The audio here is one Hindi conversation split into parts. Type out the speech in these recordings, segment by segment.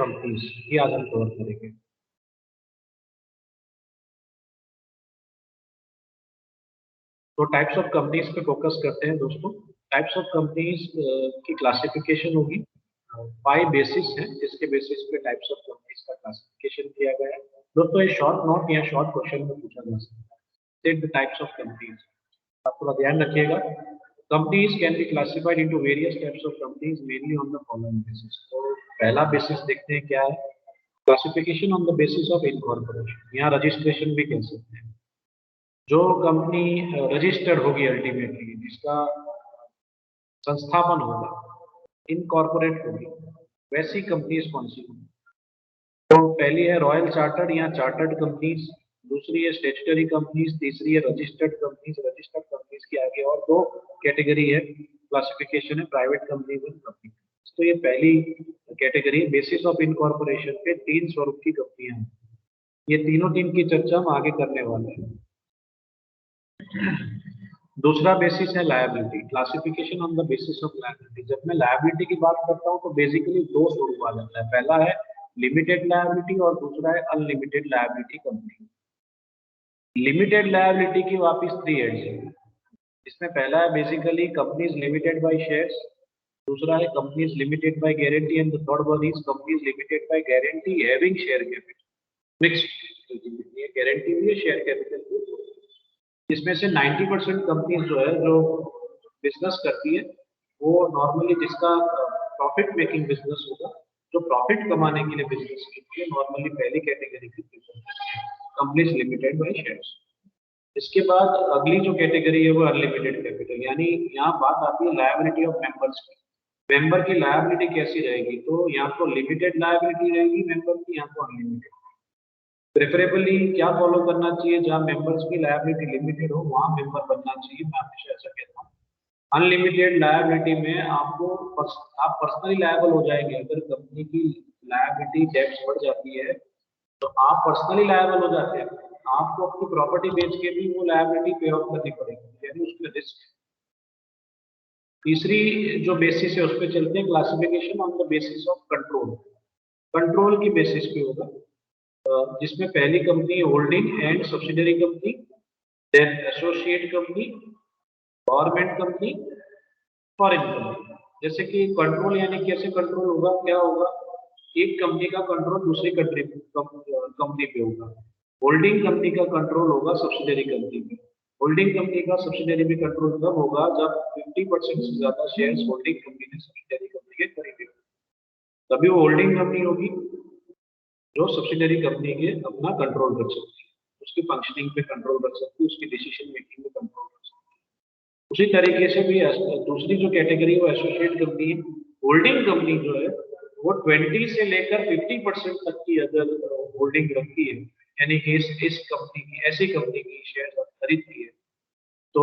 कंपनीज ये आज हम कवर करेंगे। तो टाइप्स ऑफ कंपनीज पे फोकस करते हैं दोस्तों। टाइप्स ऑफ कंपनीज की क्लासिफिकेशन होगी, 5 बेसिस हैं जिसके बेसिस पे टाइप्स ऑफ कंपनीज का क्लासिफिकेशन किया गया है। दोस्तों ये शॉर्ट नोट या शॉर्ट क्वेश्चन में पूछा जा सकता है। State the types of companies. आप थोड़ा ध्यान रखिएगा। Companies can be classified into various types of companies mainly on the following basis. तो पहला बेसिस देखते हैं क्या है, classification on the basis of incorporation, यहाँ रजिस्ट्रेशन भी कह सकते हैं। जो कंपनी रजिस्टर्ड होगी अल्टीमेटली, जिसका संस्थापन होगा, इनकॉर्पोरेट होगी, वैसी कंपनीज कौन सी होंगी? तो पहली है रॉयल चार्टर्ड या चार्टर्ड कंपनीज, दूसरी है स्टेचुटरी कंपनीज, तीसरी है रजिस्टर्ड कंपनीज। रजिस्टर्ड कंपनीज के आगे और दो कैटेगरी है, क्लासिफिकेशन है, प्राइवेट कंपनीज एंड पब्लिक। तो ये पहली कैटेगरी बेसिस ऑफ इनकॉर्पोरेशन पे 3 स्वरूप की कंपनियां हैं। ये तीनों तीन की चर्चा हम आगे करने वाले हैं। दूसरा बेसिस है liability, classification on the basis of liability. जब मैं लायबिलिटी की बात करता हूं तो बेसिकली दो स्वरूप आ जाता है, पहला है लिमिटेड लायबिलिटी और दूसरा है unlimited liability company. Limited liability की वापिस 3 हेड्स हैं। इसमें पहला है basically companies limited by shares, दूसरा है companies limited by guarantee and the third one is companies limited by guarantee having share capital mixed. ये गारंटी भी है, शेयर कैपिटल भी है। इसमें से 90% कंपनीज जो है जो बिजनेस करती है वो नॉर्मली जिसका प्रॉफिट मेकिंग बिजनेस होगा, जो प्रॉफिट कमाने के लिए बिजनेस करती है, नॉर्मली पहली कैटेगरी की कंपनीज लिमिटेड बाय शेयर्स। इसके बाद अगली जो कैटेगरी है वो अनलिमिटेड कैपिटल, यानी यहाँ बात आती है लायबिलिटी ऑफ मेंबर्स की। मेंबर की लायबिलिटी कैसी रहेगी? तो यहाँ तो लिमिटेड लायबिलिटी रहेगी मेंबर की, यहाँ तो अनलिमिटेड। प्रेफरेबली क्या फॉलो करना चाहिए? जहां मेंबर्स की लायबिलिटी लिमिटेड हो वहां मेंबर बनना चाहिए, मैं हमेशा ऐसा कहता हूँ। अनलिमिटेड लायबिलिटी में आप पर्सनली लायबल हो जाएंगे। अगर कंपनी की लायबिलिटी डेब्ट्स बढ़ जाती है तो आप पर्सनली लायबल हो जाते हैं, आपको अपनी प्रॉपर्टी बेच के भी वो लायबिलिटी पे ऑफ करनी पड़ेगी, यानी उसमें रिस्क। तीसरी जो बेसिस है उस पर चलते हैं, classification on the basis of control. Control की बेसिस पे होगा, जिसमें पहली company holding and subsidiary company, then associate company, government company, foreign company. जैसे कि कंट्रोल यानी कैसे कंट्रोल होगा, क्या होगा? एक कंपनी का कंट्रोल दूसरी कंपनी पे होगा। होल्डिंग कंपनी का कंट्रोल होगा सब्सिडरी कंपनी पे। होल्डिंग कंपनी का सब्सिडरी में कंट्रोल तब होगा जब 50% से ज्यादा शेयर्स होल्डिंग कंपनी ने सब्सिडरी कंपनी के खरीदे, तभी वो होल्डिंग कंपनी होगी जो सब्सिडरी कंपनी के अपना कंट्रोल रख सकती है, उसकी फंक्शनिंग पे कंट्रोल रख सकती है, उसकी डिसीजन मेकिंग में कंट्रोल रख सकती है। उसी तरीके से भी दूसरी जो कैटेगरी है वो एसोसिएट कंपनी है। होल्डिंग कंपनी जो है वो 20 से लेकर 50% तक की अगर होल्डिंग रखती है, यानी कि इस कंपनी की, ऐसी कंपनी की शेयर खरीदती है, तो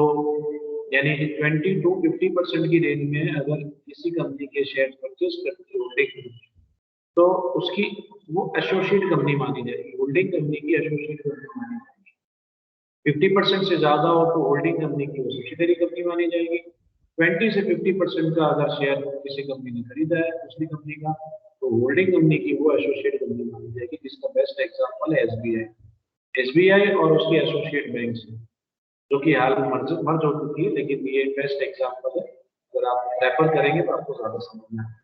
यानी कि 20 to 50% की रेंज में अगर किसी कंपनी के शेयर परचेज करती है होल्डिंग, तो उसकी वो एसोसिएट कंपनी मानी जाएगी, होल्डिंग कंपनी की एसोसिएट कंपनी मानी जाएगी। 50% से ज्यादा हो तो होल्डिंग कंपनी की वो सब्सिडरी कंपनी मानी जाएगी। 20 से 50% का अगर शेयर किसी कंपनी ने खरीदा है दूसरी कंपनी का, तो होल्डिंग कंपनी की वो एसोसिएट कंपनी मानी जाएगी, जिसका बेस्ट एग्जांपल है एसबीआई। एसबीआई और उसकी एसोसिएट बैंक है, जो कि हाल में मर्ज हो चुकी है, लेकिन ये बेस्ट एग्जांपल है। अगर आप रेफर करेंगे तो आपको ज्यादा समझ में आएगा।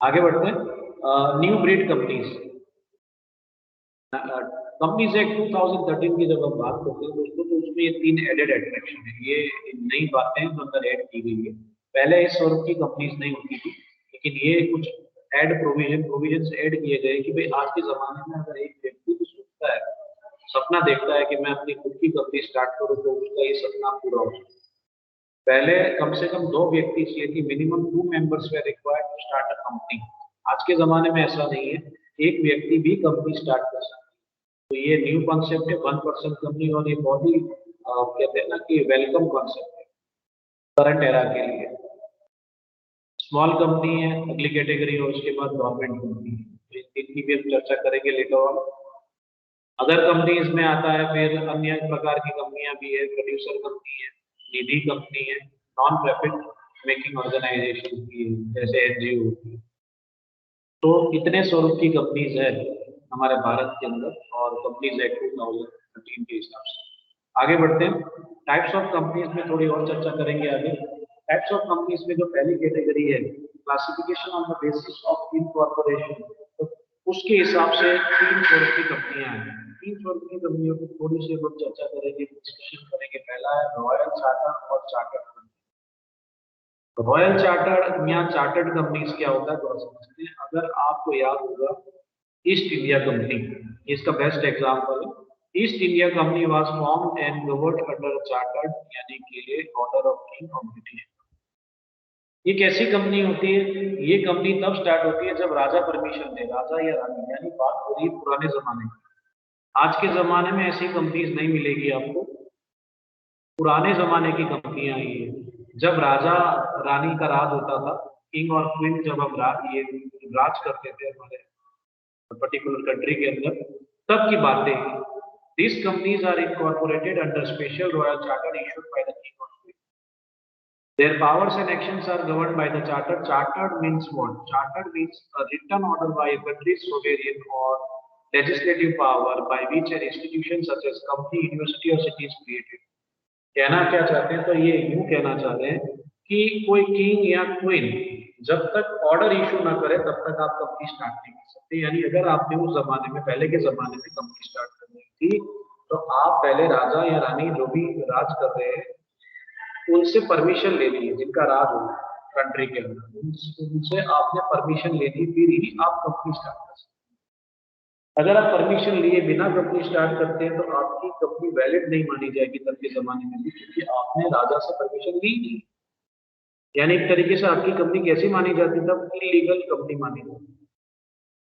आगे बढ़ते हैं, new breed companies. Companies Act 2013 की जब हम बात करते हैं दोस्तों, तो उसमें ये 3 एडेड अट्रैक्शन है, ये नई बातें जो अंदर ऐड की गई है। पहले इस स्वरूप की कंपनीज नहीं होती थी, लेकिन ये कुछ एड प्रोविजन ऐड किए गए कि भाई आज के जमाने में अगर एक व्यक्ति भी सोचता है, सपना देखता है कि मैं अपनी खुद की कंपनी स्टार्ट करूं, तो उसका ये सपना पूरा हो सकता है। पहले कम से कम 2 व्यक्ति चाहिए थी, minimum 2 members were required to start a company. आज के जमाने में ऐसा नहीं है, एक व्यक्ति भी कंपनी स्टार्ट कर सकता है। तो ये न्यू कॉन्सेप्ट है 1% कंपनी, और ये बहुत ही कहते हैं ना कि वेलकम कॉन्सेप्ट है करंट एरा के लिए। स्मॉल कंपनी है अगली कैटेगरी, और उसके बाद गवर्नमेंट कंपनी है, तो इनकी भी हम चर्चा करेंगे लेटर ऑन। अदर कंपनीज में आता है फिर अन्य प्रकार की कंपनियां भी है, प्रोड्यूसर कंपनी है, निधि कंपनी है, नॉन प्रॉफिट मेकिंग ऑर्गेनाइजेशन की है, जैसे एनजीओ होती है। तो इतने स्वरूप की कंपनीज है हमारे भारत के अंदर, और कंपनीज एक्ट 2013 के हिसाब से। आगे बढ़ते हैं, टाइप्स ऑफ कंपनीज में थोड़ी और चर्चा करेंगे आगे। टाइप्स ऑफ कंपनीज में जो पहली कैटेगरी है, classification on the basis of incorporation, तो उसके हिसाब से 3 स्वरूप की कंपनियां हैं। 3 स्वरूप की कंपनियों की थोड़ी सी हम चर्चा करेंगे, डिस्कशन करेंगे। पहला है रॉयल चार्टर और चार्टर्ड। रॉयल चार्टर्ड या चार्टर्ड कंपनीज क्या होता है तो समझते हैं। अगर आपको याद होगा, ईस्ट इंडिया कंपनी इसका बेस्ट एग्जांपल है। East India company was formed and governed under chartered, यानी कि order of king of British. ये कैसी कंपनी होती है? ये कंपनी तब स्टार्ट होती है जब राजा परमिशन दे, राजा या रानी, यानी बात हो रही है पुराने जमाने की। आज के जमाने में ऐसी कंपनीज नहीं मिलेगी आपको। पुराने जमाने की कंपनियां ये, जब राजा रानी का राज होता था, किंग और क्वीन जब हम ये राज करते थे हमारे पर्टिकुलर कंट्री के अंदर, तब की बातें। These companies are incorporated under special royal charter issued by the king or queen. Their powers and actions are governed by the charter. Chartered means what? Chartered means a written order by a country's sovereign or legislative power by which an institution such as company, university or city is created. कहना क्या चाहते हैं? तो ये यूं कहना चाह रहे हैं कि कोई किंग या क्वीन जब तक ऑर्डर इशू ना करे तब तक आप कंपनी स्टार्ट नहीं कर सकते। यानी अगर आपने उस जमाने में, पहले के जमाने में कंपनी स्टार्ट करनी थी, तो आप पहले राजा या रानी जो भी राज कर रहे हैं उनसे परमिशन ले लीजिए, जिनका राज हो कंट्री के अंदर, उनसे आपने परमिशन ले ली, फिर ही आप कंपनी स्टार्ट कर सकते। अगर आप परमिशन लिए बिना कंपनी स्टार्ट करते हैं तो आपकी कंपनी वैलिड नहीं मानी जाएगी तब के जमाने में भी, क्योंकि आपने राजा से परमिशन ली नहीं। यानी एक तरीके से आपकी कंपनी कैसी मानी जाती, तब इलीगल कंपनी मानी जाती,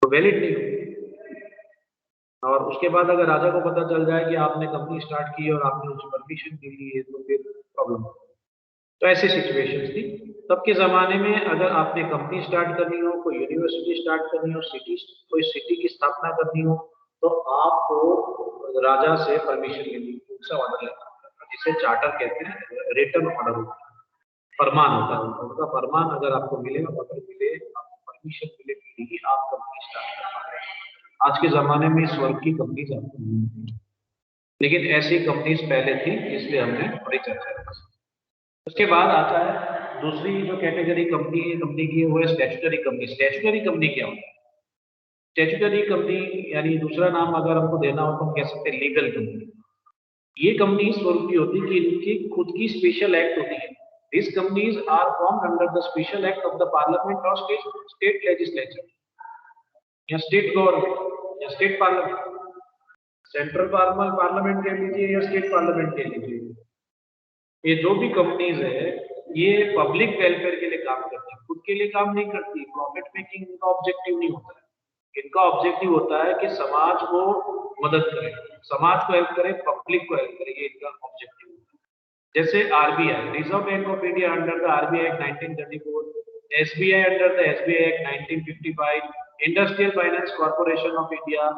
तो वैलिड नहीं होगी। और उसके बाद अगर राजा को पता चल जाए कि आपने कंपनी स्टार्ट की और आपने उसकी परमिशन नहीं ली है तो फिर प्रॉब्लम। तो ऐसी सिचुएशन थी तब के जमाने में। अगर आपने कंपनी स्टार्ट करनी हो, कोई यूनिवर्सिटी स्टार्ट करनी हो, कोई सिटी की स्थापना करनी हो, तो आपको राजा से परमिशन लेनी, उनसे ऑर्डर लेना होगा, जिसे चार्टर कहते हैं। रिटन ऑर्डर होता है, फरमान होता है उनका फरमान। अगर आपको मिले, ऑर्डर मिले, आपको परमिशन मिले, फिर ही आप कंपनी स्टार्ट कर पाएंगे। आज के जमाने में इस वर्ग की कंपनीज आपको नहीं मिलती, लेकिन ऐसी कंपनीज पहले थी, इसलिए हमने थोड़ी चर्चा की। उसके बाद आता है दूसरी जो कैटेगरी कंपनी की है, वो है स्टैट्यूटरी कंपनी। स्टैट्यूटरी कंपनी क्या होती है? स्टैट्यूटरी कंपनी यानी दूसरा नाम अगर हमको देना हो तो हम कह सकते हैं लीगल कंपनी। ये कंपनी इस स्वरूप की होती है कि इनकी खुद की स्पेशल एक्ट होती है। These companies are formed under the special act of the parliament or state legislature या स्टेट गवर्नमेंट या स्टेट पार्लियामेंट। सेंट्रल पार्लियामेंट कह लीजिए या स्टेट पार्लियामेंट कह लीजिए। ये जो भी कंपनीज है ये पब्लिक वेलफेयर के लिए काम करती है, खुद के लिए काम नहीं करती। प्रॉफिट मेकिंग इनका ऑब्जेक्टिव नहीं होता है। इनका ऑब्जेक्टिव होता है कि समाज को मदद करे, समाज को हेल्प करे, पब्लिक को हेल्प करे, ये इनका ऑब्जेक्टिव होता है। जैसे RBI, reserve bank of India under the RBI act 1934, SBI under the SBI act 1955, industrial finance corporation of India,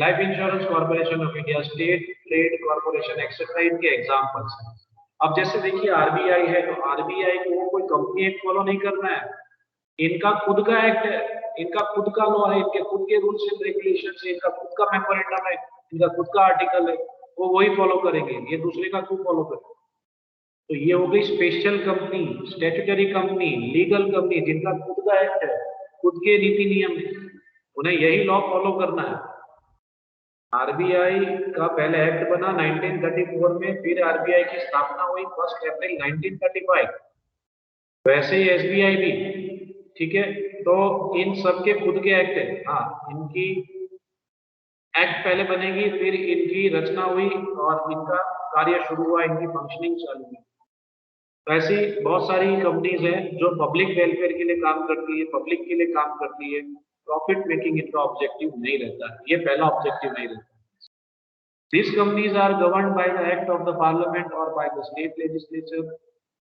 life insurance corporation of India, state trade corporation etcetera, इनके एग्जांपल्स हैं। अब जैसे देखिए आरबीआई है, तो आरबीआई को कोई कंपनी एक्ट फॉलो नहीं करना है, इनका खुद का एक्ट है, इनका खुद का लॉ है, इनके खुद के रूल्स एंड रेगुलेशंस है, इनका खुद का मेमोरेंडम है, इनका खुद का आर्टिकल है, वो वही फॉलो करेंगे, ये दूसरे का क्यों फॉलो करेंगे? तो ये हो गई special company, statutory company, legal company, जिनका खुद का एक्ट है, खुद के नीति नियम है, उन्हें यही लॉ फॉलो करना है। आरबीआई का पहले एक्ट बना 1934 में, फिर आरबीआई की स्थापना हुई 1 अप्रैल 1935। वैसे ही एसबीआई भी, ठीक है। तो इन सबके खुद के एक्ट है। हाँ, इनकी एक्ट पहले बनेगी, फिर इनकी रचना हुई और इनका कार्य शुरू हुआ, इनकी फंक्शनिंग चालू हुई। ऐसी बहुत सारी कंपनीज हैं जो पब्लिक वेलफेयर के लिए काम करती है, पब्लिक के लिए काम करती है। प्रॉफिट मेकिंग इनका ऑब्जेक्टिव नहीं रहता है, ये पहला ऑब्जेक्टिव नहीं रहता। These companies are governed by the act of the parliament or by the state legislature.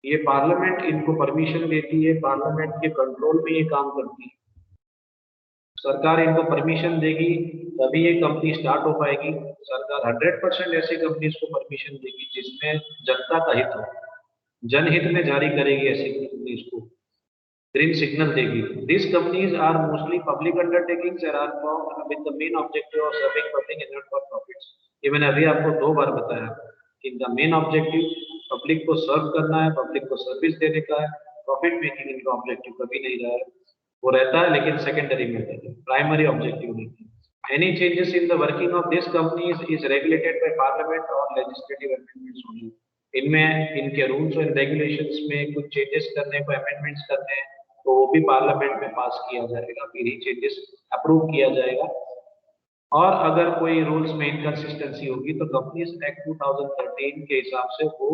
ये पार्लियामेंट इनको परमिशन देती है, पार्लियामेंट के कंट्रोल में ये काम करती है। सरकार इनको परमिशन देगी तभी ये कंपनी स्टार्ट हो पाएगी। सरकार 100% ऐसी कंपनीज को परमिशन देगी जिसमें जनता का हित हो, जनहित में जारी करेगी ऐसी कंपनीज को। ग्रीन सिग्नल देगी। These companies are mostly public undertakings and are formed with the main objective of serving public and not for profits. ये मैंने अभी आपको 2 बार बताया कि इनका मेन ऑब्जेक्टिव पब्लिक को सर्व करना है, पब्लिक को सर्विस देने का है। प्रॉफिट मेकिंग इनका ऑब्जेक्टिव कभी नहीं रहा है, वो रहता है लेकिन सेकेंडरी में रहता है, प्राइमरी ऑब्जेक्टिव नहीं है। Any changes in the working of this companies is regulated by parliament or legislative amendments only. इनमें इनके रूल्स एंड रेगुलेशंस में कुछ चेंजेस करने को, अमेंडमेंट्स करने हैं, तो वो भी पार्लियामेंट में पास किया जाएगा, फिर ही चेंजेस अप्रूव किया जाएगा। और अगर कोई रूल्स में इनकंसिस्टेंसी होगी तो कंपनीज एक्ट 2013 के हिसाब से वो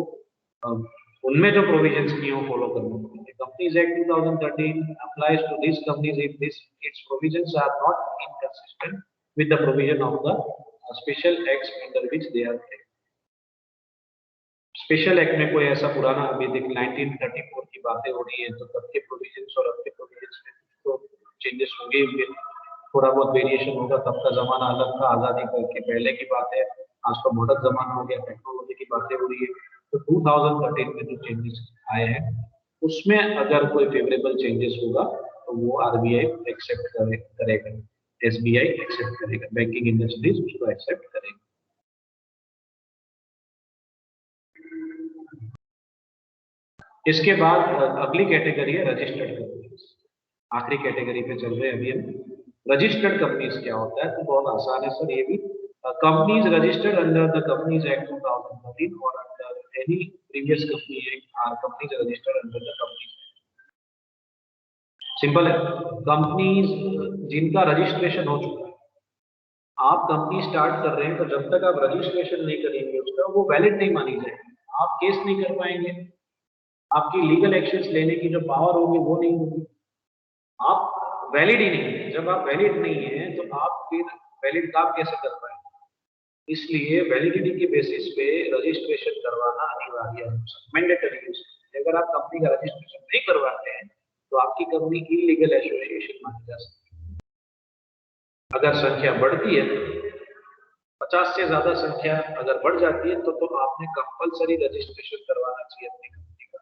उनमें जो प्रोविजंस की हो फॉलो करना पड़ेंगे। Companies Act 2013 applies to this companies if this its provisions are not inconsistent with the provision of the special acts under which they are taken. Special act में कोई ऐसा पुराना अभी देख 1934 की बातें हो रही है, तो तब के प्रोविजंस और अब के प्रोविजंस में तो चेंजेस होंगे, थोड़ा बहुत वेरिएशन होगा। तब का जमाना अलग था, आजादी के पहले की बात है, आज तो मॉडर्न जमाना हो गया, टेक्नोलॉजी की बातें हो रही है। तो 2013 में जो चेंजेस आए हैं उसमें अगर कोई फेवरेबल चेंजेस होगा तो वो आरबीआई एक्सेप्ट करेगा, एसबीआई एक्सेप्ट करेगा, बैंकिंग इंडस्ट्रीज उसको एक्सेप्ट करेगा। इसके बाद अगली कैटेगरी है रजिस्टर्ड कंपनीज। आखिरी कैटेगरी पे चल रहे हैं अभी हम। रजिस्टर्ड कंपनीज क्या होता है, तो बहुत आसान है सर, ये भी companies registered under the Companies Act 2013 और under any previous company act or companies registered under the companies. Simple है, कंपनीज जिनका रजिस्ट्रेशन हो चुका है, आप कंपनी स्टार्ट कर रहे हैं तो जब तक आप रजिस्ट्रेशन नहीं करेंगे उसका, वो वैलिड नहीं मानी जाएगी, आप केस नहीं कर पाएंगे, आपकी लीगल एक्शंस लेने की जो पावर होगी वो नहीं होगी, आप वैलिड ही नहीं है। जब आप वैलिड नहीं है तो आप फिर वैलिड काम कैसे कर पाएंगे? इसलिए वैलिडिटी के बेसिस पे रजिस्ट्रेशन करवाना अनिवार्य है, मैंडेटरी है। अगर आप कंपनी का रजिस्ट्रेशन नहीं करवाते हैं तो आपकी कंपनी इलीगल एसोसिएशन मानी जा सकती है। अगर संख्या बढ़ती है, 50 से ज्यादा संख्या अगर बढ़ जाती है तो आपने कंपलसरी रजिस्ट्रेशन करवाना चाहिए अपनी कंपनी का।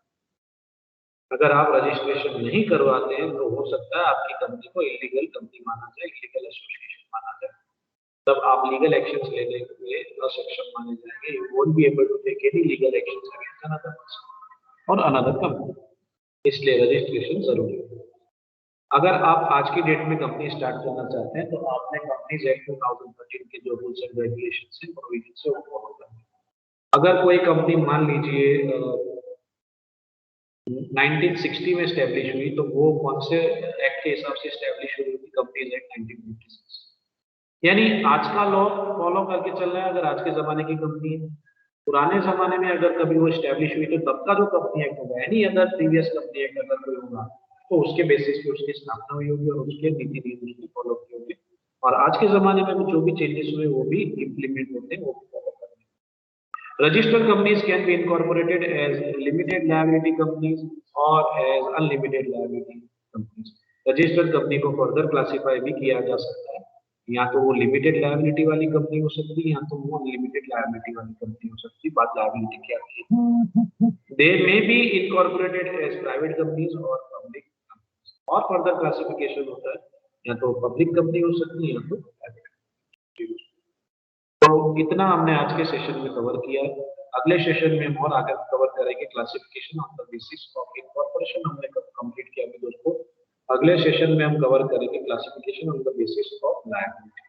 अगर आप रजिस्ट्रेशन नहीं करवाते हैं तो हो सकता है आपकी कंपनी को इलीगल कंपनी माना जाए, इलीगल एसोसिएशन माना जाए, तब आप लीगल एक्शंस लेने में असक्षम माने जाएंगे। You won't be able to take any legal actions against another person और अनदर कंपनी। इसलिए रजिस्ट्रेशन जरूरी है। अगर आप आज की डेट में कंपनी स्टार्ट करना चाहते हैं तो आपने कंपनीज एक्ट 2013 के जो रूल्स एंड रेगुलेशंस हैं, प्रोविजंस है, वो फॉलो करना है। अगर कोई कंपनी मान लीजिए 1960 में स्टैब्लिश हुई, तो वो कौन से एक्ट के हिसाब से स्टैब्लिश हुई थी? Companies act 1956। यानी आज का लॉ फॉलो करके चल रहा है। अगर आज के जमाने की कंपनी है, पुराने जमाने में अगर कभी वो स्टैब्लिश हुई तो तब का जो कंपनी एक्ट होगा, यानी अगर प्रीवियस कंपनी एक्ट अगर कोई होगा तो उसके बेसिस पे उसकी स्थापना हुई होगी और उसके नीति नियम उसकी फॉलो किए होंगे, और आज के जमाने में जो भी चेंजेस हुए वो भी इम्प्लीमेंट होते हैं, वो फॉलो करते हैं। Registered companies can be incorporated as limited liability companies और as unlimited liability companies. Registered company को फर्दर क्लासिफाई भी किया जा सकता है, या तो वो लिमिटेड लायबिलिटी वाली कंपनी हो सकती है, या तो वो अनलिमिटेड लायबिलिटी वाली कंपनी हो सकती है। बात लायबिलिटी की आती है। They may be incorporated as private companies और पब्लिक कंपनीज, और फर्दर क्लासिफिकेशन होता है, या तो पब्लिक कंपनी हो सकती है या तो प्राइवेट कंपनी। तो इतना हमने आज के सेशन में कवर किया है। अगले सेशन में हम और आगे कवर करेंगे classification on the basis of incorporation. हमने कंप्लीट किया अभी दोस्तों। अगले सेशन में हम कवर करेंगे classification on the basis of liability.